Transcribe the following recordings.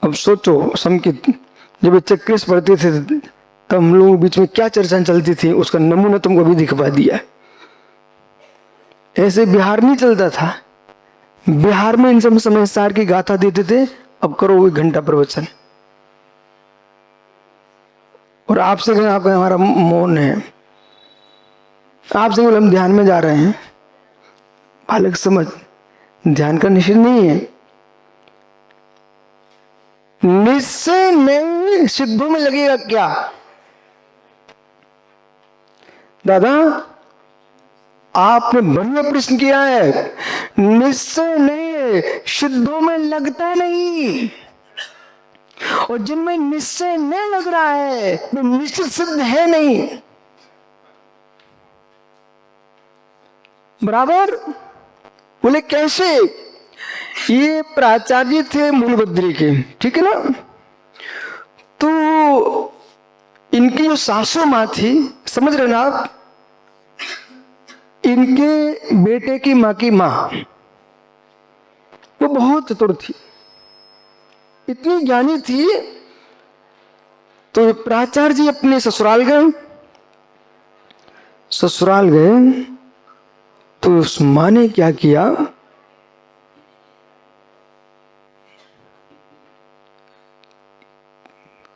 अब सोचो संकित, जब ये चक्रेश पढ़ते थे तब हम लोगों के बीच में क्या चर्चा चलती थी, उसका नमूना तुमको भी दिखवा दिया। ऐसे बिहार नहीं चलता था, बिहार में इन सब समय सार की गाथा देते थे। अब करो 1 घंटा प्रवचन, और आपसे कहें आपका हमारा मौन है, आपसे बोले हम ध्यान में जा रहे हैं। बालक समझ, ध्यान का निषेध नहीं है, निश्चय नहीं सिद्धों में लगेगा क्या दादा? आपने बढ़िया प्रश्न किया है। निश्चय नहीं सिद्धों में लगता नहीं, और जिनमें निश्चय नहीं लग रहा है वो निश्चित सिद्ध है नहीं। बराबर? बोले कैसे? ये प्राचार्य थे मूलबद्री के, ठीक है ना? तो इनकी जो सासू माँ थी, समझ रहे ना आप, इनके बेटे की माँ की माँ, वो बहुत चतुर थी, इतनी ज्ञानी थी। तो प्राचार्य जी अपने ससुराल गए, ससुराल गए तो उस माँ ने क्या किया,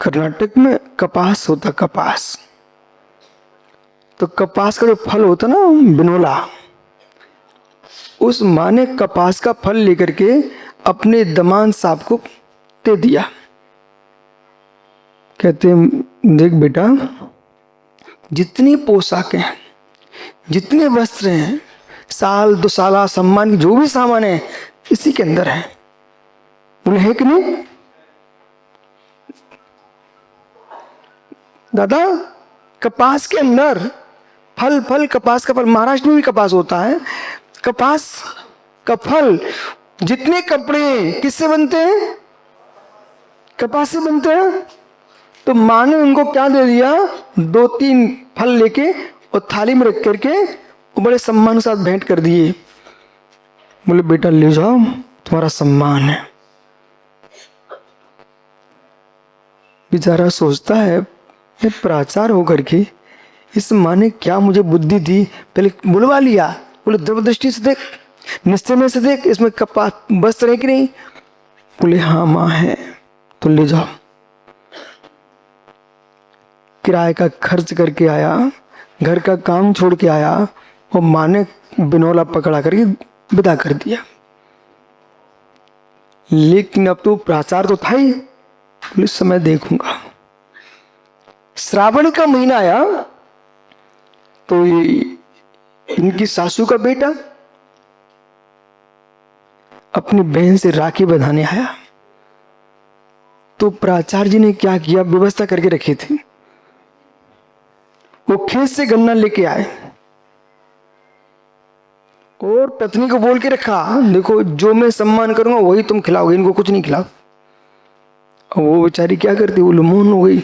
कर्नाटक में कपास होता, कपास, तो कपास का जो फल होता ना बिनोला, उस माँ ने कपास का फल लेकर के अपने दमाद साहब को दे दिया। कहते देख बेटा, जितनी पोशाकें हैं, जितने वस्त्र हैं, साल दुसाला सम्मान की जो भी सामान है इसी के अंदर है। बोले है कि नहीं दादा? कपास के अंदर फल, फल कपास का फल, महाराष्ट्र में भी कपास होता है, कपास का फल। जितने कपड़े किससे बनते हैं? कपास से बनते हैं। तो माँ ने उनको क्या दे दिया, 2-3 फल लेके और थाली में रख करके बड़े सम्मान के साथ भेंट कर दिए। बोले बेटा ले जाओ, तुम्हारा सम्मान है। बेचारा सोचता है मैं प्राचार्य होकर के इस माँ ने क्या मुझे बुद्धि दी, पहले बुलवा लिया। बोले द्रव्य दृष्टि से देख, निश्चय में से देख, इसमें कपास वस्त्र है कि नहीं? बोले हाँ माँ है। तो ले जाओ। किराए का खर्च करके आया, घर का काम छोड़ के आया, और माँ ने बिनौला पकड़ा करके विदा कर दिया। लेकिन अब तो प्राचार्य तो था ही, बोले समय देखूंगा। श्रावण का महीना आया तो इनकी सासू का बेटा अपनी बहन से राखी बंधाने आया। तो प्राचार्य जी ने क्या किया, व्यवस्था करके रखी थी। वो खेत से गन्ना लेके आए और पत्नी को बोल के रखा, देखो जो मैं सम्मान करूंगा वही तुम खिलाओगे, इनको कुछ नहीं खिलाओ। वो बेचारी क्या करती, वो लुमोहन हो गई।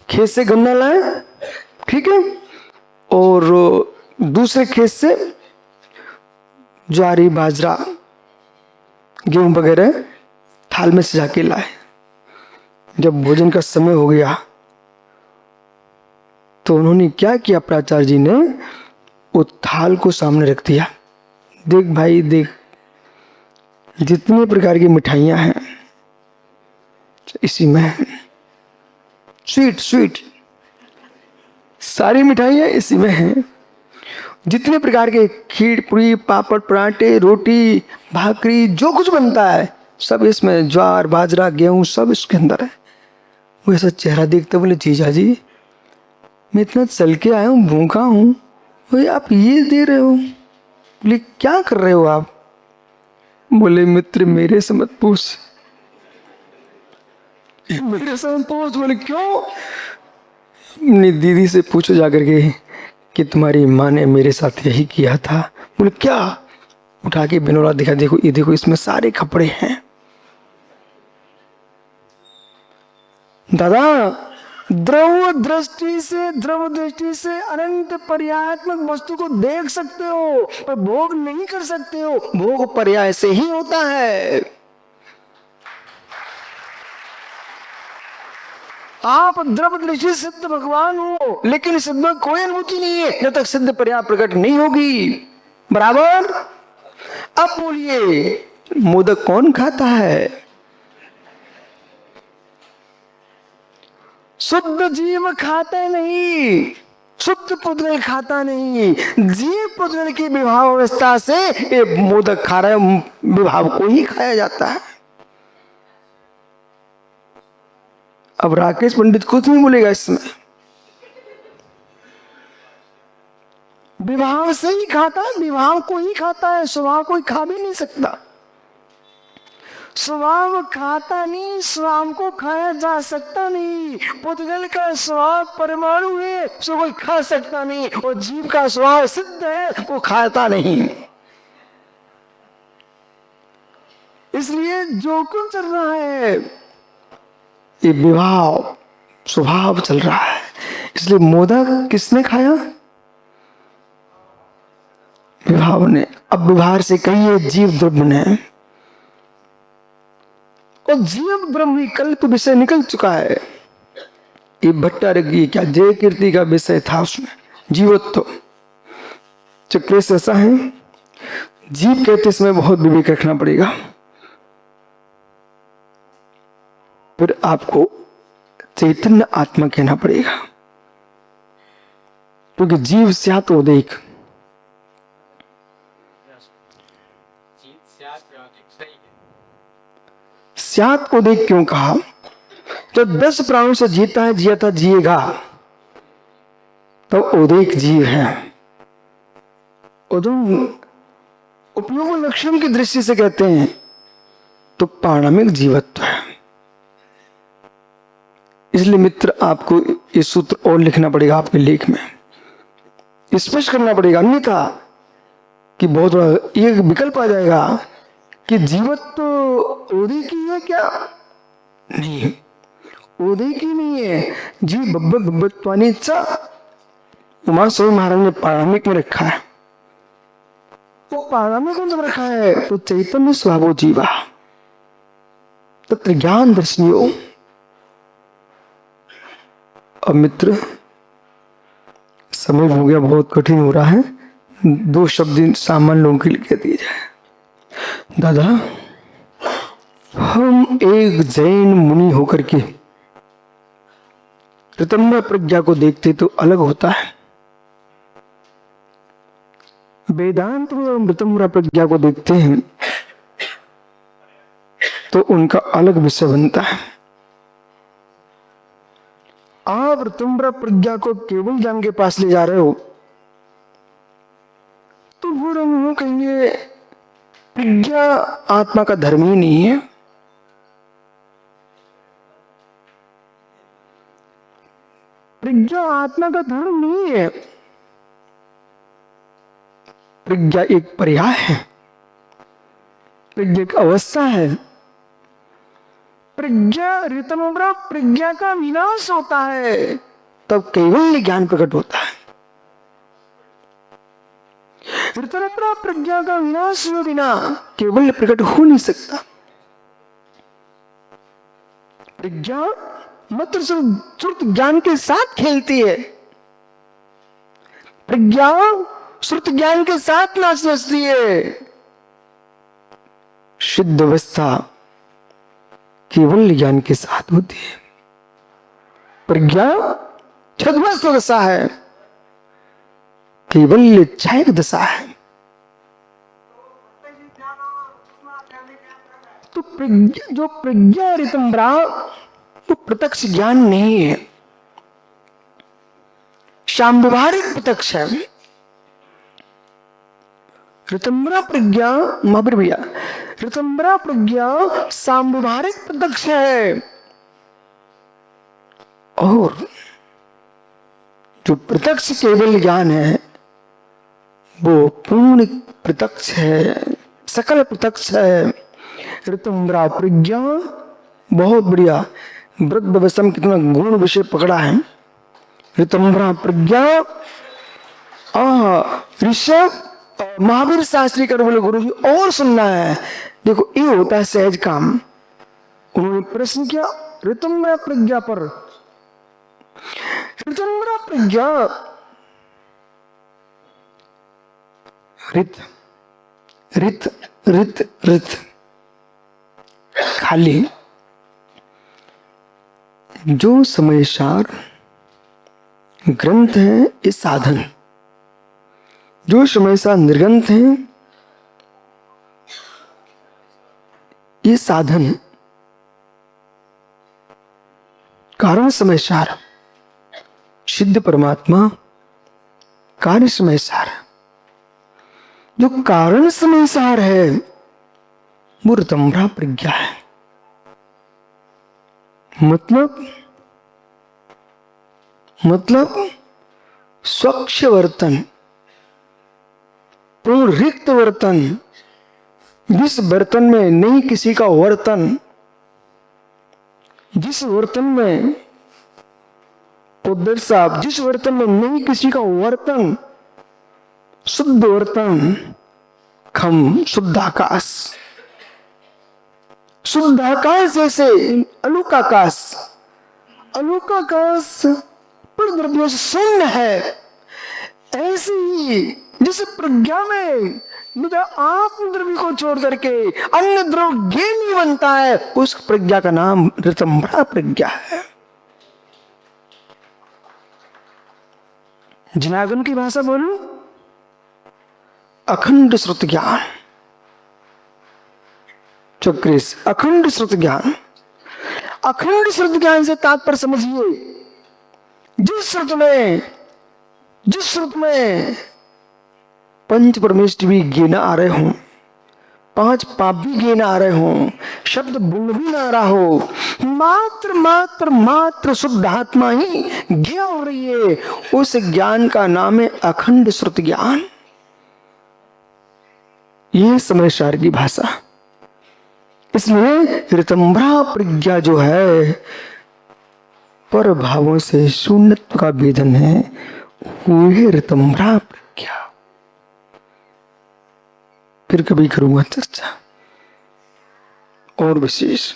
खेत से गन्ना लाए, ठीक है, और दूसरे खेत से ज्वारी बाजरा गेहूं वगैरह थाल में सजा के लाए। जब भोजन का समय हो गया तो उन्होंने क्या किया, प्राचार्य जी ने वो थाल को सामने रख दिया। देख भाई देख, जितने प्रकार की मिठाइयां हैं इसी में है, स्वीट स्वीट सारी मिठाइयां इसी में हैं। जितने प्रकार के खीर पूरी पापड़ पराठे रोटी भाकरी जो कुछ बनता है सब इसमें, ज्वार बाजरा गेहूं सब इसके अंदर है। वो ऐसा चेहरा देखते बोले जीजा जी मैं इतना चल के आया हूँ, भूखा हूँ, बोले आप ये दे रहे हो? बोले क्या कर रहे हो आप? बोले मित्र मेरे से मत पूछ, मेरे से मत पूछ। बोले क्यों? अपनी दीदी से पूछो जाकर के कि तुम्हारी माँ ने मेरे साथ यही किया था। बोले क्या? उठा के बिनोला दिखा, देखो ये देखो इसमें सारे कपड़े हैं। दादा द्रव दृष्टि से अनंत पर्यायात्मक वस्तु को देख सकते हो पर भोग नहीं कर सकते हो। भोग पर्याय से ही होता है। आप द्रव दृष्टि सिद्ध भगवान हो, लेकिन सिद्ध में कोई अनुभूति नहीं है जब तक सिद्ध पर्याप्त प्रकट नहीं होगी। बराबर। अब बोलिए, मोदक कौन खाता है? शुद्ध जीव खाता नहीं, शुद्ध पुद्गल खाता नहीं। जीव पुद्गल की विभाव अवस्था से ये मोदक खा रहा है, विभाव को ही खाया जाता है। अब राकेश पंडित कुछ नहीं बोलेगा इसमें, विभाव से ही खाता है, विभाव को ही खाता है, स्वभाव को ही खा भी नहीं सकता। स्वभाव खाता नहीं, स्वभाव को खाया जा सकता नहीं। पुद्गल का स्वभाव परमाणु है, उसको कोई खा सकता नहीं, और जीव का स्वभाव सिद्ध है, वो खाता नहीं। इसलिए जो कुछ चल रहा है ये विभाव स्वभाव चल रहा है। इसलिए मोदक किसने खाया? विभाव ने। अब विभार से कहिए जीव द्रव्य ने, और जीव ब्रह्म कल्प विषय निकल चुका है। ये भट्टारकी क्या जय कीर्ति का विषय था उसमें, जीवत्व। चक्र से ऐसा है, जीव कहते इसमें बहुत विवेक रखना पड़ेगा। फिर आपको चैतन्य आत्मा कहना पड़ेगा, क्योंकि जीव स्यात् उदेक। स्यात् उदेक क्यों कहा? तो 10 प्राणों से जीता है, जिया था, जिएगा, तो उदेक जीव है। उपयोग लक्षण की दृष्टि से कहते हैं तो पारमाणिक जीवत्व है। इसलिए मित्र आपको ये सूत्र और लिखना पड़ेगा, आपके लेख में स्पष्ट करना पड़ेगा, अन्यथा कि बहुत बड़ा एक विकल्प आ जाएगा कि जीवत्व उदेकी है क्या? नहीं, उदेकी नहीं है। जीव बब्बत्वानी चा उमा स्वामी महाराज ने पारमिक में रखा है। वो पारमिक में रखा है तो चैतन्य स्वभाव जीवा तत्र ज्ञान दर्शनियो। अब मित्र समय हो गया, बहुत कठिन हो रहा है, 2 शब्द सामान्य लोगों के लिए कह दिए जाए। दादा, हम एक जैन मुनि होकर के ऋतम्र प्रज्ञा को देखते तो अलग होता है, वेदांत में ऋतम्र प्रज्ञा को देखते हैं तो उनका अलग विषय बनता है। आप ऋतम्र प्रज्ञा को केवल ज्ञान के पास ले जा रहे हो तो फिर हम कहेंगे प्रज्ञा आत्मा का धर्म ही नहीं है। प्रज्ञा आत्मा का धर्म नहीं है। प्रज्ञा एक पर्याय है, प्रज्ञा एक अवस्था है। प्रज्ञा ऋतम्र प्रज्ञा का विनाश होता है तब केवल ज्ञान प्रकट होता है। ऋतम्र प्रज्ञा का विनाश हुए बिना केवल प्रकट हो नहीं सकता। प्रज्ञा मात्र श्रुत ज्ञान के साथ खेलती है। प्रज्ञा श्रुत ज्ञान के साथ नाच बजती है। सिद्ध अवस्था केवल ज्ञान के साथ होती है। प्रज्ञा छद्मस्थ दशा है, केवल छायक दशा है। तो जो प्रज्ञा ऋतम्रा वो प्रत्यक्ष ज्ञान नहीं है, शाम्व्यवहारिक प्रत्यक्ष है। ऋतम्रा प्रज्ञा महावीर भैया, ऋतम्रा प्रज्ञा शाम्व्यवहारिक प्रत्यक्ष है, और जो प्रत्यक्ष केवल ज्ञान है वो पूर्ण प्रत्यक्ष है, सकल प्रत्यक्ष है। ऋतम्रा प्रज्ञा बहुत बढ़िया वृद्ध अवस्था में कितना गुण विषय पकड़ा है। ऋतम्रा प्रज्ञा ऋषभ महावीर शास्त्री कर बोले गुरु जी और सुनना है। देखो ये होता है सहज काम। उन्होंने प्रश्न किया ऋतम्रा प्रज्ञा पर ऋतंभरा प्रज्ञा रित रित रित रित खाली जो समयसार ग्रंथ है ये साधन, जो समयसार निर्ग्रंथ है ये साधन। कारण समयसार सिद्ध परमात्मा कार्य समयसार। जो कारण समयसार है वो ऋतंभरा प्रज्ञा है। मतलब स्वच्छ वर्तन, पूर्ण रिक्त वर्तन, जिस बर्तन में नहीं किसी का वर्तन, जिस वर्तन में उद्धर साहब, जिस वर्तन में नहीं किसी का वर्तन, शुद्ध वर्तन, खम शुद्ध आकाश, शुद्ध आकाश जैसे अलौकाकाश, अलौकाकाश पर द्रव्यों से शून्य है, ऐसे ही जिस प्रज्ञा में निजा आत्म द्रव्य को छोड़ करके अन्य द्रव्य नहीं बनता है, उस प्रज्ञा का नाम ऋतंभरा प्रज्ञा है। जनार्दन की भाषा बोलूं, अखंड श्रुत ज्ञान, चक्रेश अखंड श्रुत ज्ञान। अखंड श्रुत ज्ञान से तात्पर्य समझिए, जिस श्रुत में पंच परमेष्ठ भी गिना आ रहे हों, पांच पाप भी गिना आ रहे हों, शब्द बुल भी ना आ रहा हो, मात्र मात्र मात्र शुद्ध आत्मा ही ज्ञा हो रही है, उस ज्ञान का नाम है अखंड श्रुत ज्ञान। यह समयसार की भाषा। इसलिए ऋतंभरा प्रज्ञा जो है पर भावों से शून्यत्व का भेदन है, वह ऋतंभरा प्रज्ञा। फिर कभी करूंगा चर्चा और विशेष।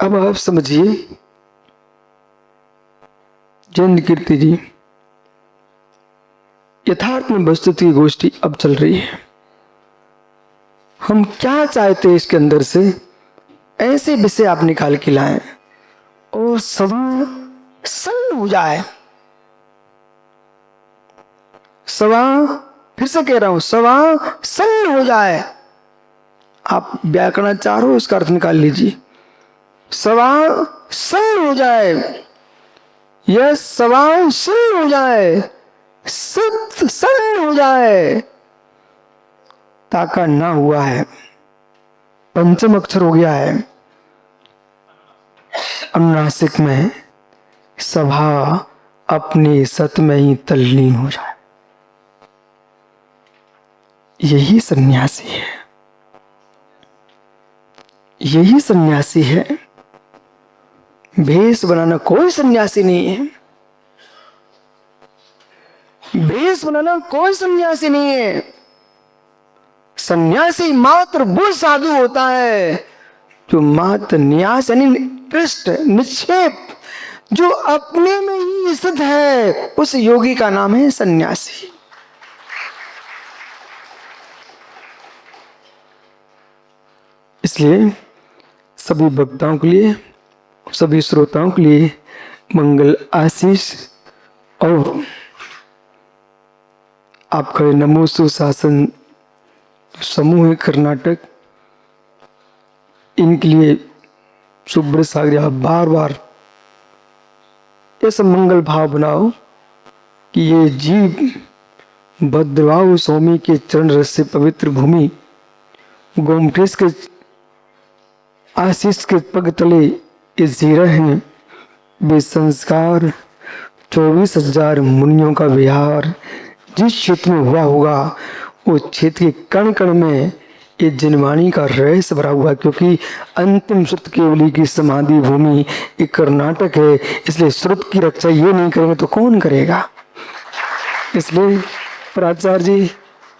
अब आप समझिए, जैन कीर्ति जी, यथार्थ में वस्तुति की गोष्ठी अब चल रही है। हम क्या चाहते हैं इसके अंदर से, ऐसे विषय आप निकाल के लाएं और सवा सन्न हो जाए। सवा, फिर से कह रहा हूं, सवा सन्न हो जाए। आप व्याकरणाचार हो, इसका अर्थ निकाल लीजिए। सवा सन्न हो जाए, यह सवा सन्न हो जाए, सत सन्न हो जाए। ताका ना हुआ है, पंचम अक्षर हो गया है अनुनासिक में। सभा अपनी सत में ही तल्लीन हो जाए, यही सन्यासी है, यही सन्यासी है। भेष बनाना कोई सन्यासी नहीं है, भेष बनाना कोई सन्यासी नहीं है। सन्यासी मात्र वो साधु होता है जो मात्र न्यास यानी कृष्ण निक्षेप जो अपने में ही स्थित है, उस योगी का नाम है सन्यासी। इसलिए सभी भक्तों के लिए, सभी श्रोताओं के लिए मंगल आशीष। और आपका नमो सुशासन समूह है कर्नाटक, इनके लिए सुब्रत सागर आप बार बार ऐसा मंगल भाव बनाओ कि ये जीव भद्रवाहु स्वामी के चरण रस से पवित्र भूमि गोमटेश के आशीष के पग तले ये जी रहे हैं। वे संस्कार 24,000 मुनियों का विहार जिस क्षेत्र में हुआ होगा, वो क्षेत्र के कण कण में ये जनवाणी का रहस्य भरा हुआ, क्योंकि अंतिम श्रुत केवली की समाधि भूमि ये कर्नाटक है। इसलिए श्रुत की रक्षा ये नहीं करेंगे तो कौन करेगा। इसलिए प्राचार्य जी,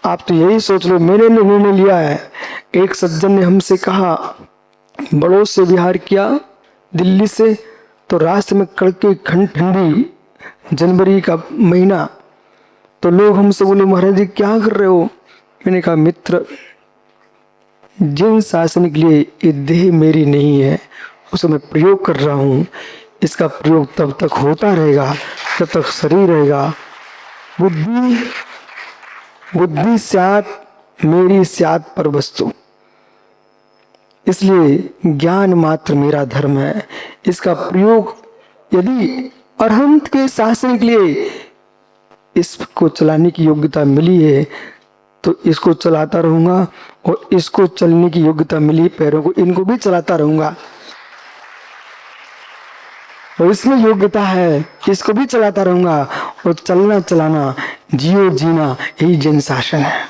आप तो यही सोच लो, मैंने निर्णय लिया है। एक सज्जन ने हमसे कहा, बड़ों से विहार किया दिल्ली से, तो रास्ते में कड़के ठंडी जनवरी का महीना, तो लोग हमसे बोले महाराज जी क्या कर रहे हो? मैंने कहा मित्र, जिन शासन के लिए ये देह मेरी नहीं है उसे मैं प्रयोग कर रहा हूँ, इसका प्रयोग तब तक होता रहेगा जब तक शरीर रहेगा। बुद्धि स्यात् मेरी स्यात् पर वस्तु, इसलिए ज्ञान मात्र मेरा धर्म है। इसका प्रयोग यदि अरहंत के शासन के लिए इसको चलाने की योग्यता मिली है तो इसको चलाता रहूंगा, और इसको चलने की योग्यता मिली पैरों को, इनको भी चलाता रहूंगा। और इसमें योग्यता है, इसको भी चलाता रहूंगा। और चलना चलाना, जियो जीना, यही जन शासन है।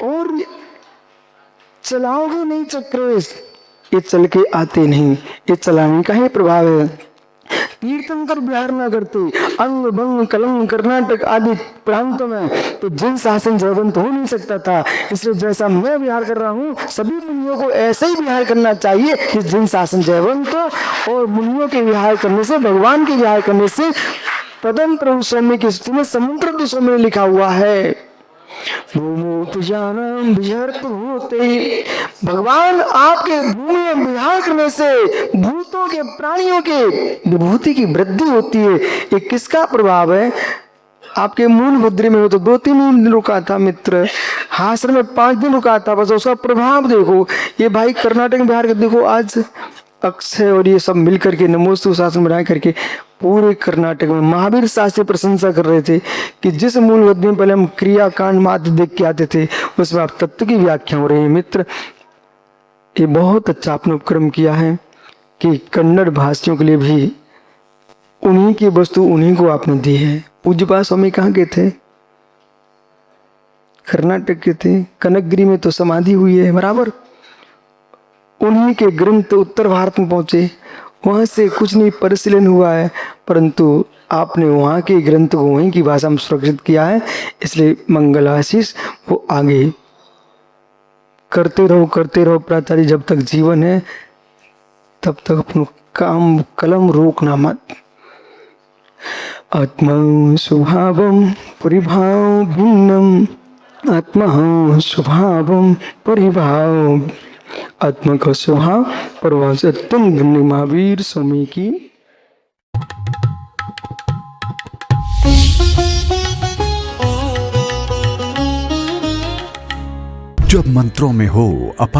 और चलाओगे नहीं चक्र, ये चल के आते नहीं, ये चलाने का ही प्रभाव है। तीर्थंकर बिहार न करते अंग भंग कलंग कर्नाटक आदि प्रांतों में तो जिन शासन जयवंत हो नहीं सकता था। इसलिए जैसा मैं विहार कर रहा हूँ, सभी मुनियों को ऐसे ही विहार करना चाहिए कि जिन शासन जयवंत हो। और मुनियों के विहार करने से, भगवान के विहार करने से पदम प्रभु स्वामी की स्तुति में समुद्र स्वामी ने लिखा हुआ है, भगवान आपके भूमि में विहार करने से भूतों के, प्राणियों के विभूति की वृद्धि होती है। ये किसका प्रभाव है? आपके मूल मुद्रे में हो तो 2-3 दिन रुका था मित्र, हासर में 5 दिन रुका था, बस उसका प्रभाव देखो। ये भाई कर्नाटक में बिहार के देखो, आज अक्षय और ये सब मिलकर के नमोस्तु शासन बना करके पूरे कर्नाटक में महावीर शास्त्री प्रशंसा कर रहे थे कि जिस मूल गद्य में पहले हम क्रिया कांड मात्र देख के आते थे, उसमें आप तत्व की व्याख्या हो रही है। मित्र, ये बहुत अच्छा आपने उपक्रम किया है कि कन्नड़ भाषियों के लिए भी उन्हीं की वस्तु उन्हीं को आपने दी है। पूज्यपाद स्वामी कहाँ के थे? कर्नाटक के थे। कनकगिरी में तो समाधि हुई है बराबर। उन्हीं के ग्रंथ उत्तर भारत में पहुंचे, वहां से कुछ नहीं परिशीलन हुआ है, परंतु आपने वहां के ग्रंथ को वहीं की भाषा में सुरक्षित किया है। इसलिए मंगल आशीष वो आगे करते रहो प्राचार्य, जब तक जीवन है तब तक अपना काम कलम रोकना मत। आत्मा स्वभावम परिभाव भिन्नम, आत्मा स्वभावम परिभाव, आत्मा का स्वभाव परवाह से अत्यंत भिन्न। महावीर स्वामी की। जब मंत्रों में हो अपार